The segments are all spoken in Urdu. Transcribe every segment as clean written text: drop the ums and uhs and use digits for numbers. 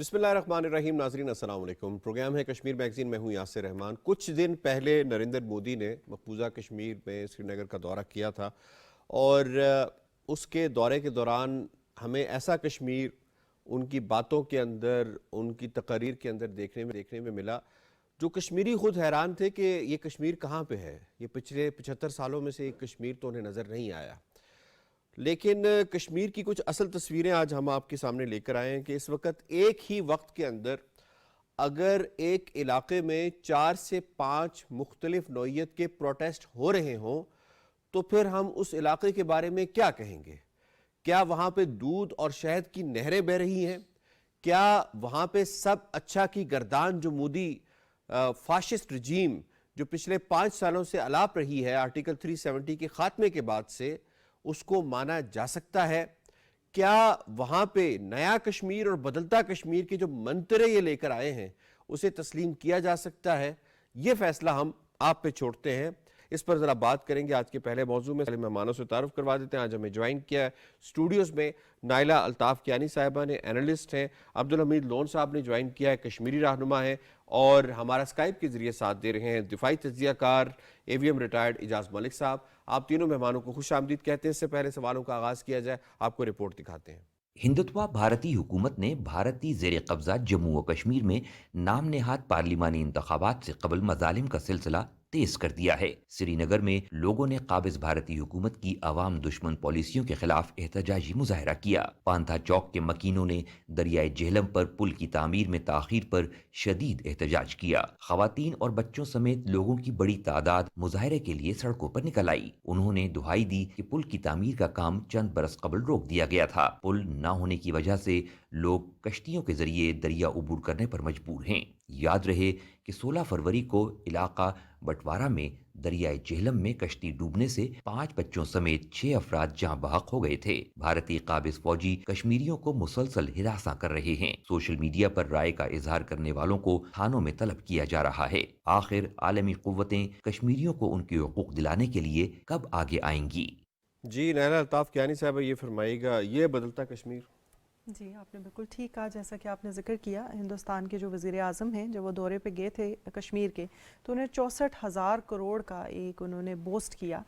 بسم اللہ الرحمن الرحیم. ناظرین السلام علیکم. پروگرام ہے کشمیر میگزین. میں ہوں یاسر رحمان. کچھ دن پہلے نریندر مودی نے مقبوضہ کشمیر میں سری نگر کا دورہ کیا تھا اور اس کے دورے کے دوران ہمیں ایسا کشمیر ان کی باتوں کے اندر، ان کی تقاریر کے اندر دیکھنے میں ملا جو کشمیری خود حیران تھے کہ یہ کشمیر کہاں پہ ہے. یہ پچھلے 75 سالوں میں سے ایک کشمیر تو انہیں نظر نہیں آیا. لیکن کشمیر کی کچھ اصل تصویریں آج ہم آپ کے سامنے لے کر آئے ہیں کہ اس وقت ایک ہی وقت کے اندر اگر ایک علاقے میں 4 سے 5 مختلف نوعیت کے پروٹیسٹ ہو رہے ہوں تو پھر ہم اس علاقے کے بارے میں کیا کہیں گے؟ کیا وہاں پہ دودھ اور شہد کی نہریں بہہ رہی ہیں؟ کیا وہاں پہ سب اچھا کی گردان جو مودی فاشسٹ رجیم جو پچھلے 5 سالوں سے الاپ رہی ہے آرٹیکل 370 کے خاتمے کے بعد سے، اس کو مانا جا سکتا ہے؟ کیا وہاں پہ نیا کشمیر اور بدلتا کشمیر کے جو منترے یہ لے کر آئے ہیں اسے تسلیم کیا جا سکتا ہے؟ یہ فیصلہ ہم آپ پہ چھوڑتے ہیں. اس پر ذرا بات کریں گے. آج کے پہلے موضوع میں مہمانوں سے تعارف کروا دیتے ہیں. آج ہمیں جوائن کیا ہے اسٹوڈیوز میں نائلہ الطاف کیانی صاحبہ نے، اینالسٹ ہیں. عبدالحمید لون صاحب نے جوائن کیا ہے، کشمیری رہنما ہیں اور ہمارا اسکائپ کے ذریعے ساتھ دے رہے ہیں دفاعی تجزیہ کار AVM ریٹائرڈ اعجاز ملک صاحب. آپ تینوں مہمانوں کو خوش آمدید کہتے ہیں. اس سے پہلے سوالوں کا آغاز کیا جائے، آپ کو رپورٹ دکھاتے ہیں. ہندتوا بھارتی حکومت نے بھارتی زیر قبضہ جموں و کشمیر میں نام نہاد پارلیمانی انتخابات سے قبل مظالم کا سلسلہ تیز کر دیا ہے. سری نگر میں لوگوں نے قابض بھارتی حکومت کی عوام دشمن پالیسیوں کے خلاف احتجاجی مظاہرہ کیا. پانتھا چوک کے مکینوں نے دریائے جہلم پر پل کی تعمیر میں تاخیر پر شدید احتجاج کیا. خواتین اور بچوں سمیت لوگوں کی بڑی تعداد مظاہرے کے لیے سڑکوں پر نکل آئی. انہوں نے دہائی دی کہ پل کی تعمیر کا کام چند برس قبل روک دیا گیا تھا. پل نہ ہونے کی وجہ سے لوگ کشتیوں کے ذریعے دریا عبور کرنے پر مجبور ہیں. یاد رہے کہ 16 فروری کو علاقہ بٹوارہ میں دریائے جہلم میں کشتی ڈوبنے سے 5 بچوں سمیت 6 افراد جاں بحق ہو گئے تھے. بھارتی قابض فوجی کشمیریوں کو مسلسل ہراساں کر رہے ہیں. سوشل میڈیا پر رائے کا اظہار کرنے والوں کو تھانوں میں طلب کیا جا رہا ہے. آخر عالمی قوتیں کشمیریوں کو ان کے حقوق دلانے کے لیے کب آگے آئیں گی؟ جی نائلہ الطاف کیانی صاحبہ یہ فرمائے گا، یہ بدلتا کشمیر. جی آپ نے بالکل ٹھیک کہا. جیسا کہ آپ نے ذکر کیا، ہندوستان کے جو وزیر اعظم ہیں جب وہ دورے پہ گئے تھے کشمیر کے تو انہیں 64,000 کروڑ کا ایک انہوں نے بوسٹ کیا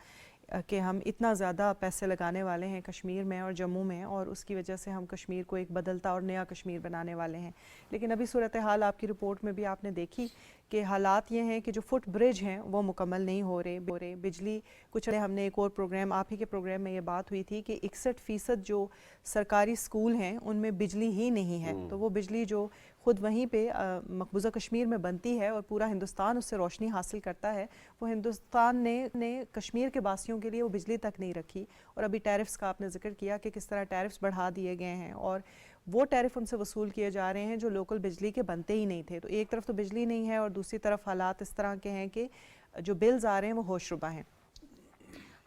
کہ ہم اتنا زیادہ پیسے لگانے والے ہیں کشمیر میں اور جموں میں، اور اس کی وجہ سے ہم کشمیر کو ایک بدلتا اور نیا کشمیر بنانے والے ہیں. لیکن ابھی صورتحال آپ کی رپورٹ میں بھی آپ نے دیکھی کہ حالات یہ ہیں کہ جو فٹ برج ہیں وہ مکمل نہیں ہو رہے. بجلی کچھ ہم نے ایک اور پروگرام، آپ ہی کے پروگرام میں یہ بات ہوئی تھی کہ 61% جو سرکاری سکول ہیں ان میں بجلی ہی نہیں ہے. تو وہ بجلی جو خود وہیں پہ مقبوضہ کشمیر میں بنتی ہے اور پورا ہندوستان اس سے روشنی حاصل کرتا ہے، وہ ہندوستان نے کشمیر کے باسیوں کے لیے وہ بجلی تک نہیں رکھی. اور ابھی ٹیرفز کا آپ نے ذکر کیا کہ کس طرح ٹیرفز بڑھا دیے گئے ہیں اور وہ ٹیرف ان سے وصول کیے جا رہے ہیں جو لوکل بجلی کے بنتے ہی نہیں تھے. تو ایک طرف تو بجلی نہیں ہے اور دوسری طرف حالات اس طرح کے ہیں کہ جو بلز آ رہے ہیں وہ ہوش ربا ہیں.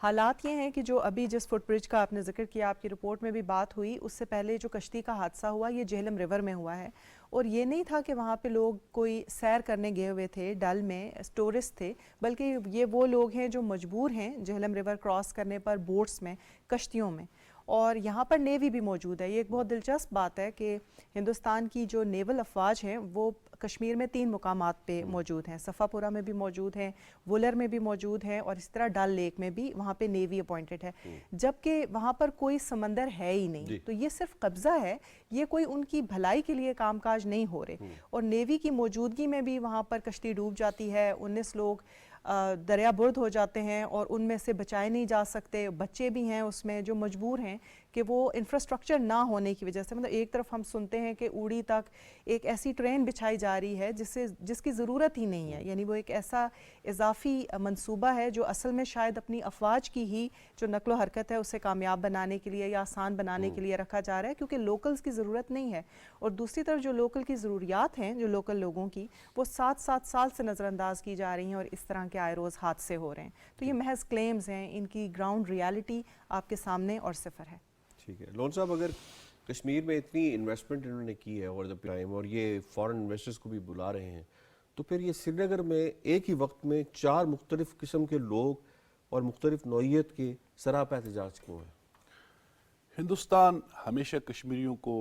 حالات یہ ہیں کہ جو ابھی جس فٹ برج کا آپ نے ذکر کیا، آپ کی رپورٹ میں بھی بات ہوئی، اس سے پہلے جو کشتی کا حادثہ ہوا یہ جہلم ریور میں ہوا ہے. اور یہ نہیں تھا کہ وہاں پہ لوگ کوئی سیر کرنے گئے ہوئے تھے ڈل میں، ٹورسٹ تھے، بلکہ یہ وہ لوگ ہیں جو مجبور ہیں جہلم ریور کراس کرنے پر بوٹس میں، کشتیوں میں. اور یہاں پر نیوی بھی موجود ہے. یہ ایک بہت دلچسپ بات ہے کہ ہندوستان کی جو نیول افواج ہیں وہ کشمیر میں 3 مقامات پہ موجود ہیں. صفا پورہ میں بھی موجود ہیں، وولر میں بھی موجود ہیں اور اس طرح ڈل لیک میں بھی وہاں پہ نیوی اپوائنٹڈ ہے، جبکہ وہاں پر کوئی سمندر ہے ہی نہیں. تو یہ صرف قبضہ ہے، یہ کوئی ان کی بھلائی کے لیے کام کاج نہیں ہو رہے. اور نیوی کی موجودگی میں بھی وہاں پر کشتی ڈوب جاتی ہے، 19 لوگ دریا برد ہو جاتے ہیں اور ان میں سے بچائے نہیں جا سکتے. بچے بھی ہیں اس میں جو مجبور ہیں کہ وہ انفراسٹرکچر نہ ہونے کی وجہ سے، مطلب ایک طرف ہم سنتے ہیں کہ اوڑی تک ایک ایسی ٹرین بچھائی جا رہی ہے جس کی ضرورت ہی نہیں ہے. یعنی وہ ایک ایسا اضافی منصوبہ ہے جو اصل میں شاید اپنی افواج کی ہی جو نقل و حرکت ہے اسے کامیاب بنانے کے لیے یا آسان بنانے کے لیے رکھا جا رہا ہے، کیونکہ لوکلز کی ضرورت نہیں ہے. اور دوسری طرف جو لوکل کی ضروریات ہیں، جو لوکل لوگوں کی، وہ 7 سال سے نظر انداز کی جا رہی ہیں اور اس طرح کے آئے روز حادثے ہو رہے ہیں. تو یہ محض کلیمز ہیں، ان کی گراؤنڈ ریالٹی آپ کے سامنے اور صفر ہے. ٹھیک ہے لون صاحب، اگر کشمیر میں اتنی انویسٹمنٹ انہوں نے کی ہے اوور دی ٹائم اور یہ فارن انویسٹرز کو بھی بلا رہے ہیں، تو پھر یہ سری نگر میں ایک ہی وقت میں 4 مختلف قسم کے لوگ اور مختلف نوعیت کے سراپا احتجاج کیوں ہیں؟ ہندوستان ہمیشہ کشمیریوں کو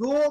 2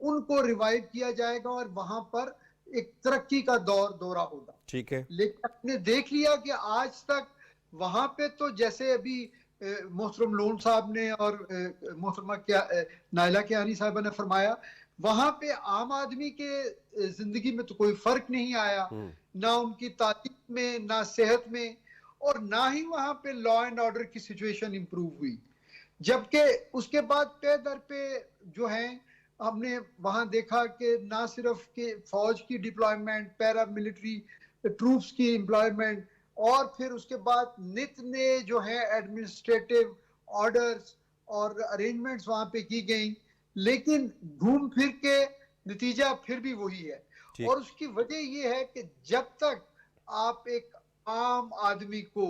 ان کو ریوائیو کیا جائے گا اور وہاں پر ایک ترقی کا دورہ ہوگا. ٹھیک ہے. لیکن آپ نے دیکھ لیا کہ آج تک وہاں پہ تو جیسے ابھی محترم لون صاحب نے اور محترمہ نائلہ کیانی صاحبہ نے فرمایا, وہاں پہ عام آدمی کے زندگی میں تو کوئی فرق نہیں آیا, نہ ان کی تعلیم میں, نہ صحت میں, اور نہ ہی وہاں پہ لا اینڈ آرڈر کی سچویشن امپروو ہوئی. جبکہ اس کے بعد پے در پہ جو ہیں ہم نے وہاں دیکھا کہ نہ صرف کہ فوج کی ڈپلائمنٹ, پیرا ملٹری ٹروپس کی امپلائمنٹ, اور پھر اس کے بعد نت نئے جو ہیں ایڈمنسٹریٹو آرڈرز اور ارینجمنٹس وہاں پہ کی گئیں, لیکن گھوم پھر کے نتیجہ پھر بھی وہی ہے. اور اس کی وجہ یہ ہے کہ جب تک آپ ایک عام آدمی کو,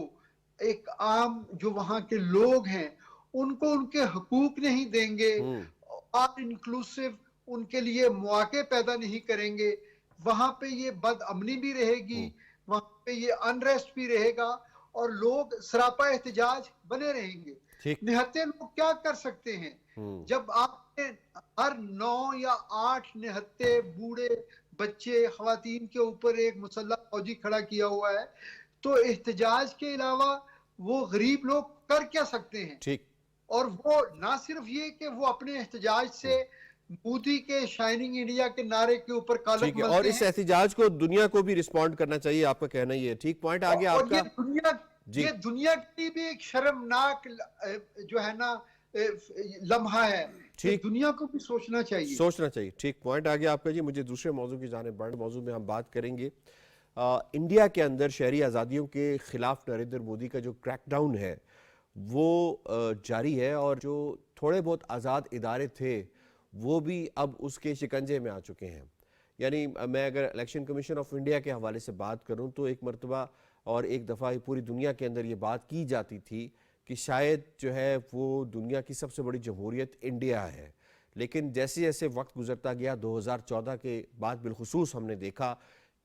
ایک عام جو وہاں کے لوگ ہیں ان کو ان کے حقوق نہیں دیں گے اور انکلوسیو ان کے لیے مواقع پیدا نہیں کریں گے, وہاں پہ یہ بد امنی بھی رہے گی, وہاں پہ یہ انریسٹ بھی رہے گا, اور لوگ سراپا احتجاج بنے رہیں گے. نہتے لوگ کیا کر سکتے ہیں جب آپ نے ہر 9 یا 8 نہتے بوڑھے بچے خواتین کے اوپر ایک مسلح فوجی کھڑا کیا ہوا ہے, تو احتجاج کے علاوہ وہ غریب لوگ کر کیا سکتے ہیں؟ اور وہ نہ صرف یہ کہ وہ اپنے احتجاج سے مودی کے شائننگ انڈیا کے نعرے کے اوپر کالک ملتے ہیں, اور اس احتجاج کو دنیا کو بھی ریسپونڈ کرنا چاہیے, آپ کا کہنا یہ ہے. ٹھیک پوائنٹ آگے آپ کا. یہ دنیا کی بھی ایک شرمناک جو ہے نا لمحہ ہے, دنیا کو بھی سوچنا چاہیے. ٹھیک پوائنٹ آگے آپ کا جی. مجھے دوسرے موضوع کی جانب بڑھنے, موضوع میں ہم بات کریں گے. انڈیا کے اندر شہری آزادیوں کے خلاف نریندر مودی کا جو کریک ڈاؤن ہے وہ جاری ہے, اور جو تھوڑے بہت آزاد ادارے تھے وہ بھی اب اس کے شکنجے میں آ چکے ہیں. یعنی میں اگر الیکشن کمیشن آف انڈیا کے حوالے سے بات کروں تو ایک مرتبہ اور ایک دفعہ پوری دنیا کے اندر یہ بات کی جاتی تھی کہ شاید جو ہے وہ دنیا کی سب سے بڑی جمہوریت انڈیا ہے, لیکن جیسے جیسے وقت گزرتا گیا 2014 کے بعد بالخصوص ہم نے دیکھا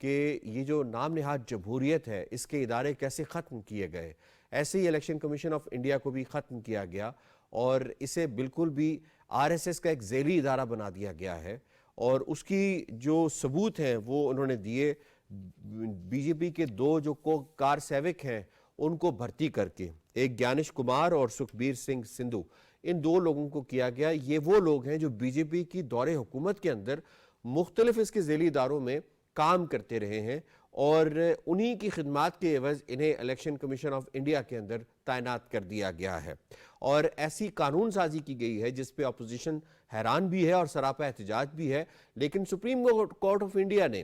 کہ یہ جو نام نہاد جمہوریت ہے اس کے ادارے کیسے ختم کیے گئے. ایسے ہی الیکشن کمیشن آف انڈیا کو بھی ختم کیا گیا اور اسے بالکل بھی RSS کا ایک ذیلی ادارہ بنا دیا گیا ہے, اور اس کی جو ثبوت ہیں وہ انہوں نے دیے بی جے پی کے 2 جو کار سیوک ہیں ان کو بھرتی کر کے, ایک گیانش کمار اور سکھبیر سنگھ سندھو, ان 2 لوگوں کو کیا گیا. یہ وہ لوگ ہیں جو بی جے پی کی دور حکومت کے اندر مختلف اس کے ذیلی اداروں میں کام کرتے رہے ہیں, اور انہی کی خدمات کے عوض انہیں الیکشن کمیشن آف انڈیا کے اندر تعینات کر دیا گیا ہے. اور ایسی قانون سازی کی گئی ہے جس پہ اپوزیشن حیران بھی ہے اور سراپا احتجاج بھی ہے, لیکن سپریم کورٹ آف انڈیا نے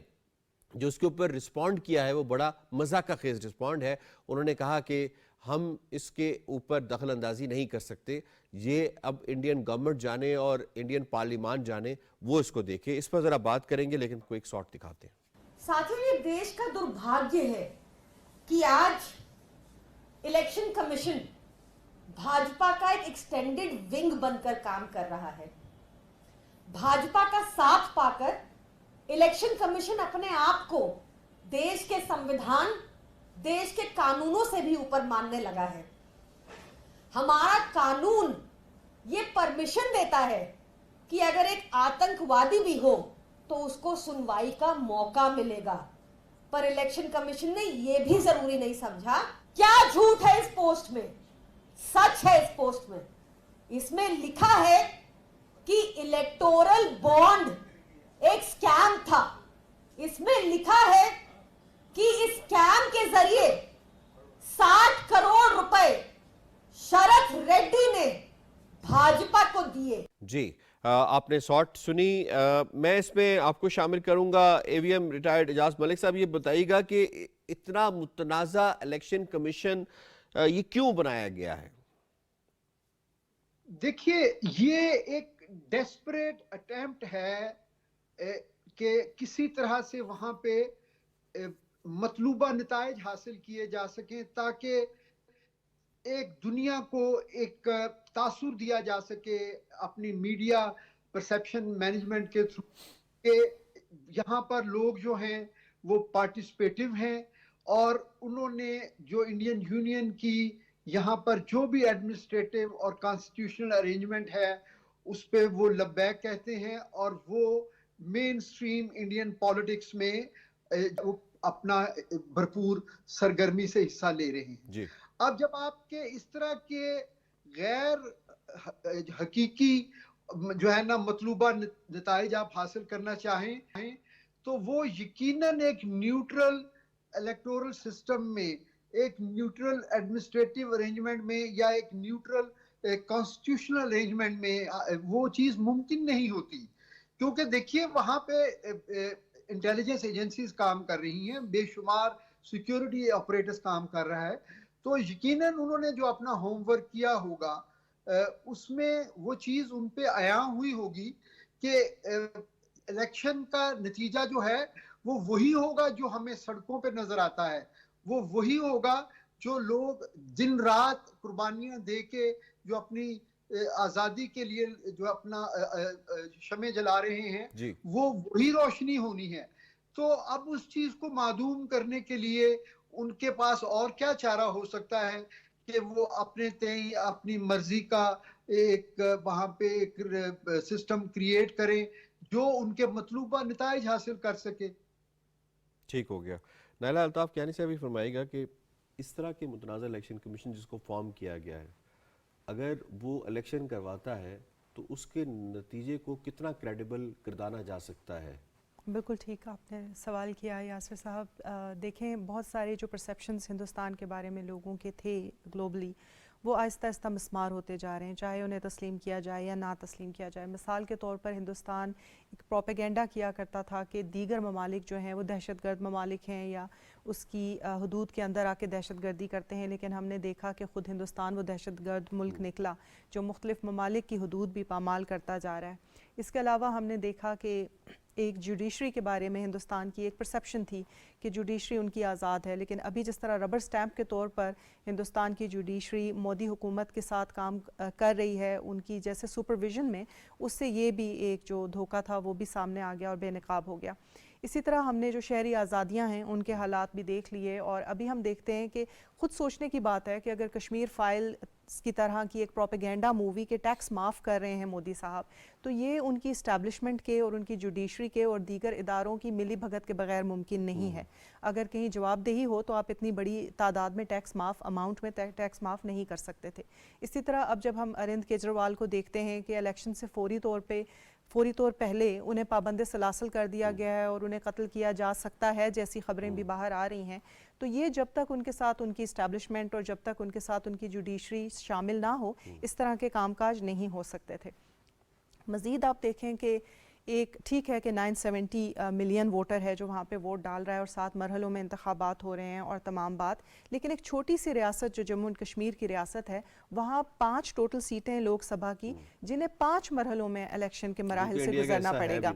جو اس کے اوپر رسپونڈ کیا ہے وہ بڑا مذاق خیز رسپونڈ ہے. انہوں نے کہا کہ ہم اس کے اوپر دخل اندازی نہیں کر سکتے, یہ اب انڈین گورنمنٹ جانے اور انڈین پارلیمان جانے, وہ اس کو دیکھے. اس پر ذرا بات کریں گے لیکن کوئی ایک شارٹ دکھاتے ہیں. ساتھیوں, یہ دیش کا دربھاگیہ ہے کہ آج الیکشن کمیشن بھاجپا کا ایک ایکسٹینڈڈ ونگ بن کر کام کر رہا ہے. بھاجپا کا ساتھ پا کر الیکشن کمیشن اپنے آپ کو دیش کے سمویدھان, دیش کے قانونوں سے بھی اوپر ماننے لگا ہے. ہمارا قانون یہ پرمیشن دیتا ہے کہ اگر ایک آتنکوادی بھی ہو تو اس کو سنوائی کا موقع ملے گا, پر الیکشن کمیشن نے یہ بھی ضروری نہیں سمجھا. کیا جھوٹ ہے اس پوسٹ میں, سچ ہے اس پوسٹ میں. اس میں لکھا ہے کہ الیکٹورل بانڈ ایک سکیم تھا. اس میں لکھا ہے کہ اس سکیم کے ذریعے 60 کروڑ روپے شرت ریڈی نے بھاجپا کو دیے. جی, آپ نے شارٹ سنی. میں اس میں آپ کو شامل کروں گا AVM ریٹائرڈ اعجاز ملک صاحب. یہ بتائیے گا کہ اتنا متنازع الیکشن کمیشن یہ کیوں بنایا گیا ہے؟ دیکھیے, یہ ایک ڈیسپریٹ اٹیمپٹ ہے کہ کسی طرح سے وہاں پہ مطلوبہ نتائج حاصل کیے جا سکیں تاکہ ایک دنیا کو ایک تاثر دیا جا سکے اپنی میڈیا پرسیپشن مینجمنٹ کے تھرو کہ یہاں پر لوگ جو ہیں وہ پارٹیسپیٹیو ہیں, اور انہوں نے جو انڈین یونین کی یہاں پر جو بھی ایڈمنسٹریٹو اور کانسٹیٹیوشنل ارینجمنٹ ہے اس پہ وہ لبیک کہتے ہیں اور وہ مین سٹریم انڈین پالیٹکس میں وہ اپنا بھرپور سرگرمی سے حصہ لے رہے ہیں. جی اب جب آپ کے اس طرح کے غیر حقیقی جو ہے نا مطلوبہ نتائج آپ حاصل کرنا چاہیں تو وہ یقیناً ایک نیوٹرل الیکٹورل سسٹم میں, ایک نیوٹرل ایڈمنسٹریٹو ارینجمنٹ میں یا ایک نیوٹرل کانسٹیٹیوشنل ارینجمنٹ میں وہ چیز ممکن نہیں ہوتی. کیونکہ دیکھیے وہاں پہ انٹیلیجنس ایجنسیز کام کر رہی ہیں, بے شمار سیکیورٹی آپریٹرز کام کر رہا ہے, تو یقیناً انہوں نے جو اپنا ہوم ورک کیا ہوگا اس میں وہ چیز ان پہ عیاں ہوئی ہوگی کہ الیکشن کا نتیجہ جو ہے وہ وہی ہوگا جو ہمیں سڑکوں پہ نظر آتا ہے, وہ وہی ہوگا جو لوگ دن رات قربانیاں دے کے جو اپنی آزادی کے لیے جو اپنا شمع جلا رہے ہیں جی وہ وہی روشنی ہونی ہے. تو اب اس چیز کو معدوم کرنے کے لیے ان کے پاس اور کیا چارہ ہو سکتا ہے کہ وہ اپنے تئیں اپنی مرضی کا ایک وہاں پہ ایک سسٹم کریٹ کریں جو ان کے مطلوبہ نتائج حاصل کر سکے. ٹھیک ہو گیا. نائلہ الطاف کیانی سے ابھی فرمائے گا کہ اس طرح کے متنازع الیکشن کمیشن جس کو فارم کیا گیا ہے, اگر وہ الیکشن کرواتا ہے تو اس کے نتیجے کو کتنا کریڈیبل گردانا جا سکتا ہے؟ بالکل ٹھیک آپ نے سوال کیا یاسر صاحب. دیکھیں بہت سارے جو پرسیپشنز ہندوستان کے بارے میں لوگوں کے تھے گلوبلی وہ آہستہ آہستہ مسمار ہوتے جا رہے ہیں, چاہے انہیں تسلیم کیا جائے یا نہ تسلیم کیا جائے. مثال کے طور پر ہندوستان ایک پروپیگنڈا کیا کرتا تھا کہ دیگر ممالک جو ہیں وہ دہشت گرد ممالک ہیں یا اس کی حدود کے اندر آ کے دہشت گردی کرتے ہیں, لیکن ہم نے دیکھا کہ خود ہندوستان وہ دہشت گرد ملک نکلا جو مختلف ممالک کی حدود بھی پامال کرتا جا رہا ہے. اس کے علاوہ ہم نے دیکھا کہ ایک جوڈیشری کے بارے میں ہندوستان کی ایک پرسیپشن تھی کہ جوڈیشری ان کی آزاد ہے, لیکن ابھی جس طرح ربر سٹیمپ کے طور پر ہندوستان کی جوڈیشری مودی حکومت کے ساتھ کام کر رہی ہے ان کی جیسے سپرویژن میں, اس سے یہ بھی ایک جو دھوکہ تھا وہ بھی سامنے آ گیا اور بے نقاب ہو گیا. اسی طرح ہم نے جو شہری آزادیاں ہیں ان کے حالات بھی دیکھ لیے, اور ابھی ہم دیکھتے ہیں کہ خود سوچنے کی بات ہے کہ اگر کشمیر فائل کی طرح کی ایک پروپیگنڈا مووی کے ٹیکس معاف کر رہے ہیں مودی صاحب, تو یہ ان کی اسٹیبلشمنٹ کے اور ان کی جوڈیشری کے اور دیگر اداروں کی ملی بھگت کے بغیر ممکن نہیں ہے. اگر کہیں جواب دہی ہو تو آپ اتنی بڑی تعداد میں ٹیکس معاف اماؤنٹ میں ٹیکس معاف نہیں کر سکتے تھے. اسی طرح اب جب ہم اروند کیجریوال کو دیکھتے ہیں کہ الیکشن سے فوری طور پہلے انہیں پابند سلاسل کر دیا گیا ہے اور انہیں قتل کیا جا سکتا ہے جیسی خبریں بھی باہر آ رہی ہیں, تو یہ جب تک ان کے ساتھ ان کی اسٹیبلشمنٹ اور جب تک ان کے ساتھ ان کی جوڈیشری شامل نہ ہو اس طرح کے کام کاج نہیں ہو سکتے تھے. مزید آپ دیکھیں کہ ایک ٹھیک ہے کہ 970 ملین ووٹر ہے جو وہاں پہ ووٹ ڈال رہا ہے اور 7 مرحلوں میں انتخابات ہو رہے ہیں اور تمام بات, لیکن ایک چھوٹی سی ریاست جو جموں اینڈ کشمیر کی ریاست ہے وہاں 5 ٹوٹل سیٹیں لوک سبھا کی جنہیں 5 مرحلوں میں الیکشن کے مراحل سے گزرنا پڑے گا,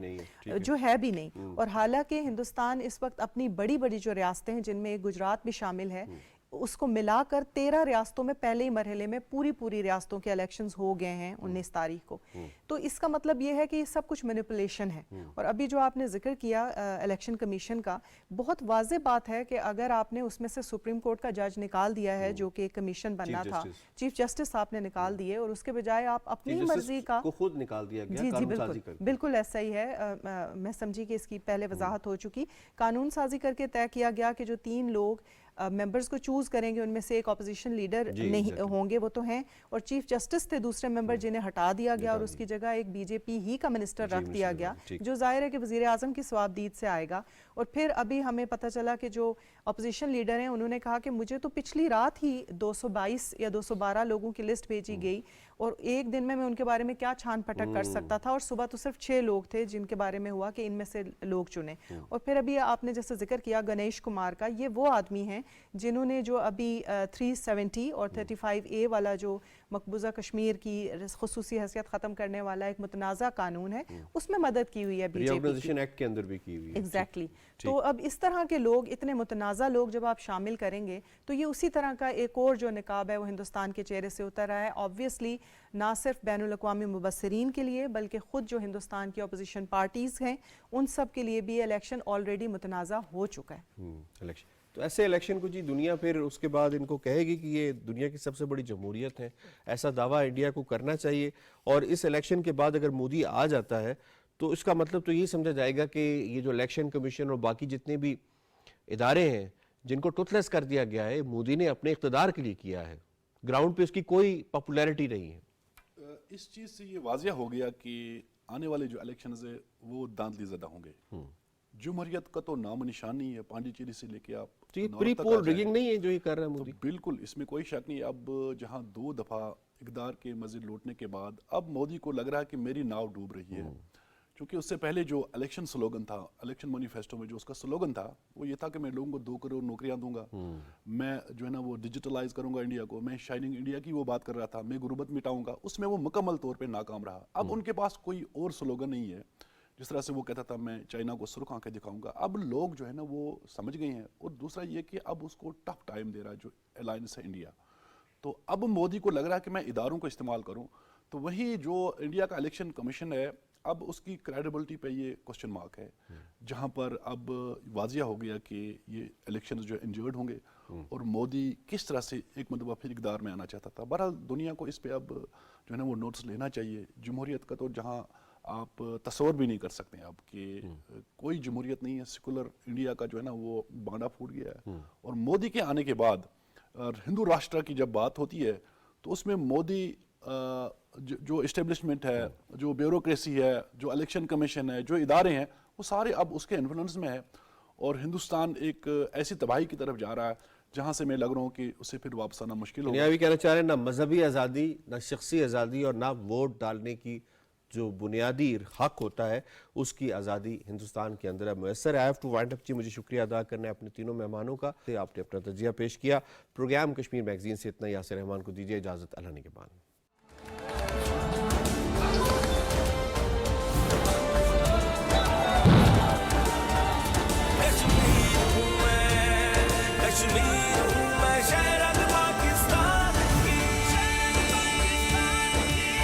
جو ہے بھی نہیں. اور حالانکہ ہندوستان اس وقت اپنی بڑی بڑی جو ریاستیں ہیں جن میں گجرات بھی شامل ہے اس کو ملا کر 13 ریاستوں میں پہلے ہی مرحلے میں پوری ریاستوں کے الیکشنز ہو گئے ہیں 19 تاریخ کو. تو اس کا مطلب یہ ہے کہ یہ سب کچھ مینیپولیشن ہے. اور ابھی جو آپ نے ذکر کیا الیکشن کمیشن کا, بہت واضح بات ہے کہ اگر آپ نے اس میں سے سپریم کورٹ کا جج نکال دیا ہے جو کہ کمیشن بننا تھا, چیف جسٹس آپ نے نکال دیے, اور اس کے بجائے آپ اپنی مرضی کا خود نکال دیا گیا. جی بالکل ایسا ہی ہے. میں سمجھی کہ اس کی پہلے وضاحت ہو چکی. قانون سازی کر کے طے کیا گیا کہ جو 3 لوگ ممبرز کو چوز کریں گے ان میں سے ایک اپوزیشن لیڈر نہیں ہوں گے, وہ تو ہیں, اور چیف جسٹس تھے دوسرے ممبر جنہیں ہٹا دیا گیا اور اس کی جگہ ایک بی جے پی ہی کا منسٹر رکھ دیا گیا, جو ظاہر ہے کہ وزیر اعظم کی ثوابدید سے آئے گا. اور پھر ابھی ہمیں پتہ چلا کہ جو اپوزیشن لیڈر ہیں انہوں نے کہا کہ مجھے تو پچھلی رات ہی 222 یا 212 لوگوں کی لسٹ بھیجی گئی اور ایک دن میں ان کے بارے میں کیا چھان پھٹک کر سکتا تھا, اور صبح تو صرف 6 لوگ تھے جن کے بارے میں ہوا کہ ان میں سے لوگ چنے. اور پھر ابھی آپ نے جیسے ذکر کیا گنیش کمار کا, یہ وہ آدمی ہیں جنہوں نے جو ابھی 370 اور 35A والا جو مقبوضہ کشمیر کی خصوصی حیثیت ختم کرنے والا ایک متنازع قانون ہے اس میں مدد کی ہوئی ہے بی جے پی, ریآرگنائزیشن ایکٹ کے اندر بھی کی ہوئی ہے. ایگزیکٹلی. تو اب اس طرح کے لوگ, اتنے متنازع لوگ جب آپ شامل کریں گے تو یہ اسی طرح کا ایک اور جو نقاب ہے وہ ہندوستان کے چہرے سے اتر رہا ہے. آبویسلی نہ صرف بین الاقوامی مبصرین کے لیے بلکہ خود جو ہندوستان کی اپوزیشن پارٹیز ہیں ان سب کے لیے بھی الیکشن آلریڈی متنازع ہو چکا ہے. تو ایسے الیکشن کو جی دنیا پھر اس کے بعد ان کو کہے گی کہ یہ دنیا کی سب سے بڑی جمہوریت ہے, ایسا دعویٰ انڈیا کو کرنا چاہیے. اور اس الیکشن کے بعد اگر مودی آ جاتا ہے تو اس کا مطلب تو یہ سمجھا جائے گا کہ یہ جو الیکشن کمیشن اور باقی جتنے بھی ادارے ہیں جن کو ٹوتھ لیس کر دیا گیا ہے, مودی نے اپنے اقتدار کے لیے کیا ہے, گراؤنڈ پہ اس کی کوئی پاپولیرٹی نہیں ہے. اس چیز سے یہ واضح ہو گیا کہ آنے والے جو الیکشنز ہیں وہ داندلی زدہ ہوں گے. جمہوریت کا تو نام و نشان نہیں ہے, پانڈی چیری سے لے کے آپ تو یہ پری پول ریگنگ نہیں ہے جو یہ کر رہا ہے مودی؟ بالکل اس میں کوئی شک نہیں. اب جہاں 2 دفعہ اقتدار کے مزید لوٹنے کے بعد اب مودی کو لگ رہا ہے کہ میری ناؤ ڈوب رہی ہے. کیونکہ اس سے پہلے جو الیکشن سلوگن تھا, الیکشن مینیفیسٹو میں جو اس کا سلوگن تھا وہ یہ تھا کہ میں لوگوں کو 2 کروڑ نوکریاں دوں گا, میں جو ہے نا وہ ڈیجیٹلائز کروں گا انڈیا کو, میں شائننگ انڈیا کی وہ بات کر رہا تھا, میں غربت مٹاؤں گا. اس میں وہ مکمل طور پہ ناکام رہا. اب ان کے پاس کوئی اور سلوگن نہیں ہے. جس طرح سے وہ کہتا تھا میں چائنا کو سرخ آنکھیں دکھاؤں گا, اب لوگ جو ہے نا وہ سمجھ گئے ہیں. اور دوسرا یہ کہ اب اس کو ٹف ٹائم دے رہا ہے جو الائنس ہے انڈیا. تو اب مودی کو لگ رہا ہے کہ میں اداروں کو استعمال کروں. تو وہی جو انڈیا کا الیکشن کمیشن ہے اب اس کی کریڈیبلٹی پہ یہ کوسچن مارک ہے, جہاں پر اب واضح ہو گیا کہ یہ الیکشنز جو انجرڈ ہوں گے اور مودی کس طرح سے ایک مرتبہ پھر اقتدار میں آنا چاہتا تھا. بہرحال دنیا کو اس پہ اب جو ہے نا وہ نوٹس لینا چاہیے. جمہوریت کا تو جہاں آپ تصور بھی نہیں کر سکتے اب کہ کوئی جمہوریت نہیں ہے. سیکولر انڈیا کا جو ہے نا وہ بانڈا پھوٹ گیا ہے. اور مودی کے آنے کے بعد ہندو راشٹر کی جب بات ہوتی ہے تو اس میں مودی جو اسٹیبلشمنٹ ہے, جو بیوروکریسی ہے, جو الیکشن کمیشن ہے, جو ادارے ہیں, وہ سارے اب اس کے انفلوئنس میں ہے. اور ہندوستان ایک ایسی تباہی کی طرف جا رہا ہے جہاں سے میں لگ رہا ہوں کہ اسے پھر واپس آنا مشکل ہوگا. یہ بھی کہنا چاہ رہے ہیں نہ مذہبی آزادی, نہ شخصی آزادی, اور نہ ووٹ ڈالنے کی جو بنیادی حق ہوتا ہے اس کی آزادی ہندوستان کے اندر میسر ہے. آئی ہیو ٹو وائنڈ اپ جی, مجھے شکریہ ادا کرنا ہے اپنے تینوں مہمانوں کا. آپ نے اپنا تجزیہ پیش کیا. پروگرام کشمیر میگزین سے اتنا. یاسر رحمان کو دیجیے اجازت. اللہ نگہبان.